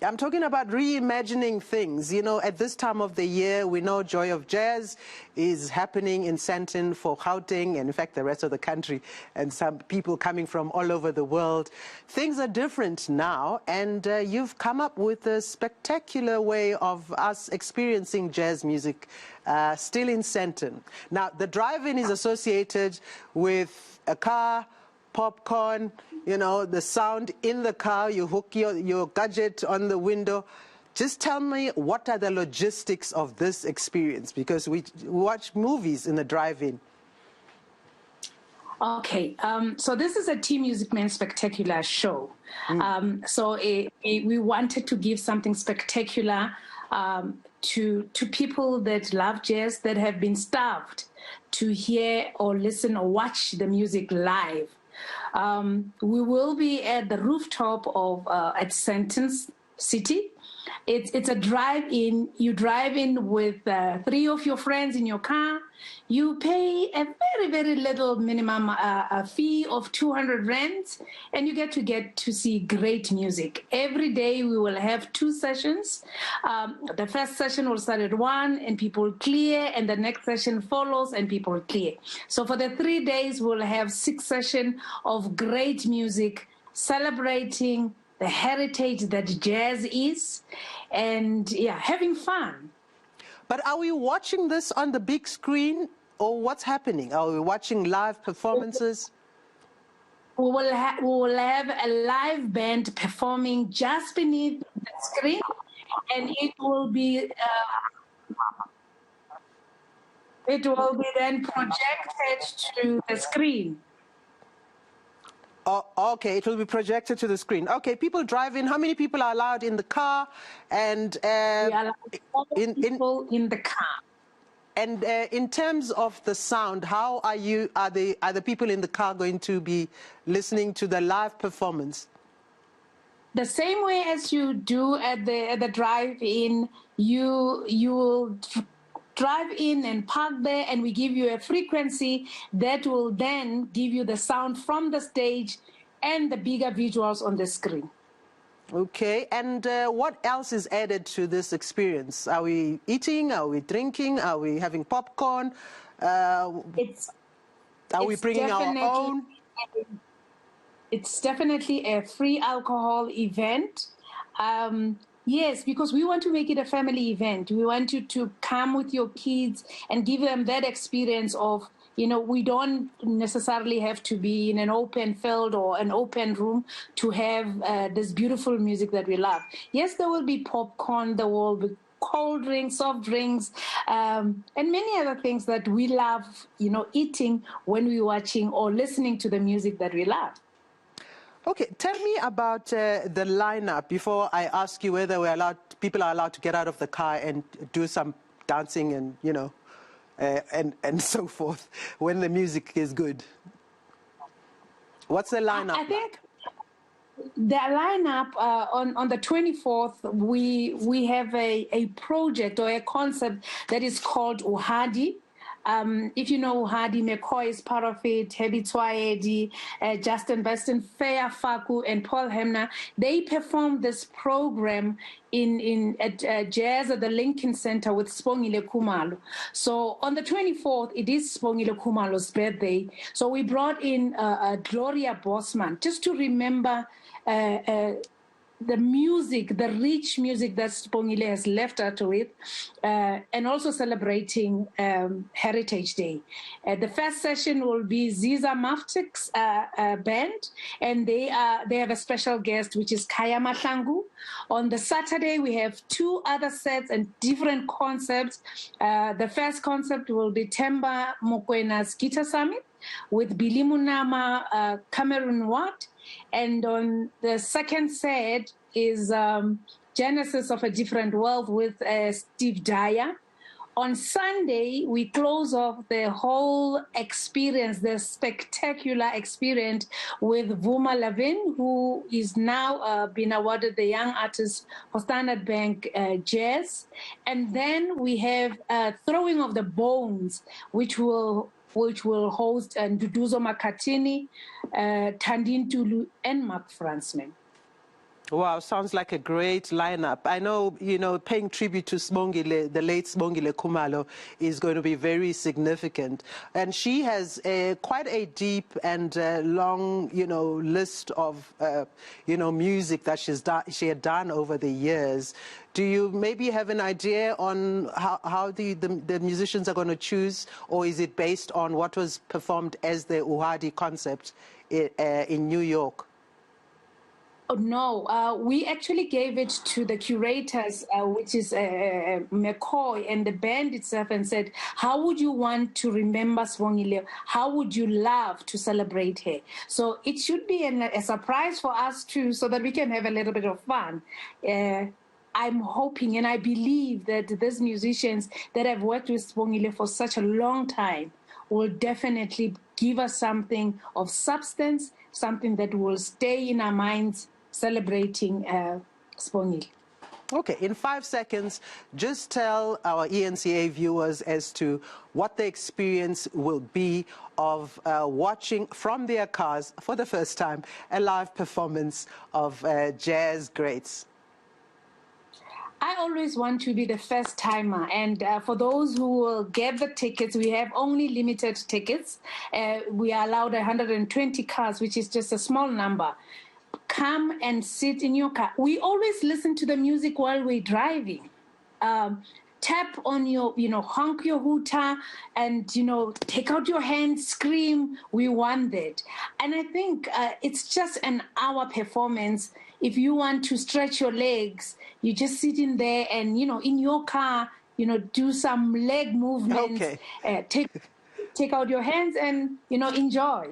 I'm talking about reimagining things. You know, at this time of the year, we know Joy of Jazz is happening in Sandton for Gauteng and, in fact, the rest of the country and some people coming from all over the world. Things are different now, and you've come up with a spectacular way of us experiencing jazz music still in Sandton. Now, the drive-in is associated with a car, popcorn, you know, the sound in the car, you hook your gadget on the window. Just tell me, what are the logistics of this experience? Because we watch movies in the drive-in. Okay, so this is a Team Music Man Spectacular show. We wanted to give something spectacular to people that love jazz, that have been starved to hear or listen or watch the music live. We will be at the Rooftop of at Sandton City. It's a drive-in. You drive in with 3 of your friends in your car. You pay a very, very little minimum a fee of 200 rands, and you get to see great music. Every day we will have 2 sessions. The first session will start at 1 and people clear, and the next session follows and people clear. So for the 3 days, we'll have 6 sessions of great music celebrating the heritage that jazz is, and yeah, having fun. But are we watching this on the big screen, or what's happening? Are we watching live performances? We will have a live band performing just beneath the screen, and it will be then projected to the screen. Oh, okay, it will be projected to the screen. Okay, people drive in. How many people are allowed in the car? And we are people in the car. And in terms of the sound, how are the people in the car going to be listening to the live performance? The same way as you do at the drive-in, you will drive in and park there, and we give you a frequency that will then give you the sound from the stage and the bigger visuals on the screen. Okay, and what else is added to this experience? Are we eating? Are we drinking? Are we having popcorn? Are we bringing our own? It's definitely a free alcohol event. Yes, because we want to make it a family event. We want you to come with your kids and give them that experience of, you know, we don't necessarily have to be in an open field or an open room to have this beautiful music that we love. Yes, there will be popcorn, there will be cold drinks, soft drinks, and many other things that we love, you know, eating when we're watching or listening to the music that we love. Okay, tell me about the lineup before I ask you whether people are allowed to get out of the car and do some dancing and, you know, and so forth when the music is good. What's the lineup? I think the lineup on the 24th, we have a project or a concept that is called Uhadi. If you know Uhadi, McCoy is part of it, Hebi Twaedi, Justin Beston, Fea Faku, and Paul Hemner. They perform this program at Jazz at the Lincoln Center with Spongile Khumalo. So on the 24th, it is Spongile Khumalo's birthday. So we brought in Gloria Bosman just to remember the music, the rich music that Spongile has left us with, and also celebrating Heritage Day. The first session will be Ziza Maftik's band, and they have a special guest, which is Kaya Mahlangu. On the Saturday, we have 2 other sets and different concepts. The first concept will be Temba Mokwena's Guitar Summit with Billy Munama, Cameron Watt. And on the second set is Genesis of a Different World with Steve Dyer. On Sunday, we close off the whole experience, the spectacular experience, with Vuma Lavin, who is now been awarded the Young Artist for Standard Bank Jazz. And then we have Throwing of the Bones, which will host Nduduzo Makatini, Tandin Tulu, and Mark Fransman. Wow, sounds like a great lineup. I know, paying tribute to Sibongile, the late Sibongile Khumalo, is going to be very significant. And she has quite a deep and long, list of, music that she had done over the years. Do you maybe have an idea on how the musicians are going to choose, or is it based on what was performed as the Uhadi concept in New York? Oh, no, we actually gave it to the curators, which is McCoy and the band itself, and said, how would you want to remember Sibongile? How would you love to celebrate her? So it should be a surprise for us too, so that we can have a little bit of fun. I'm hoping and I believe that these musicians that have worked with Sibongile for such a long time will definitely give us something of substance, something that will stay in our minds, celebrating Sibongile. Okay, in 5 seconds, just tell our eNCA viewers as to what the experience will be of watching from their cars for the first time a live performance of jazz greats. I always want to be the first timer, and for those who will get the tickets, we have only limited tickets. We are allowed 120 cars, which is just a small number. Come and sit in your car. We always listen to the music while we're driving. Tap on your, honk your hooter and, take out your hand, scream, we want that. And I think it's just an hour performance. If you want to stretch your legs, you just sit in there and, in your car, do some leg movements, Okay. take out your hands and, enjoy.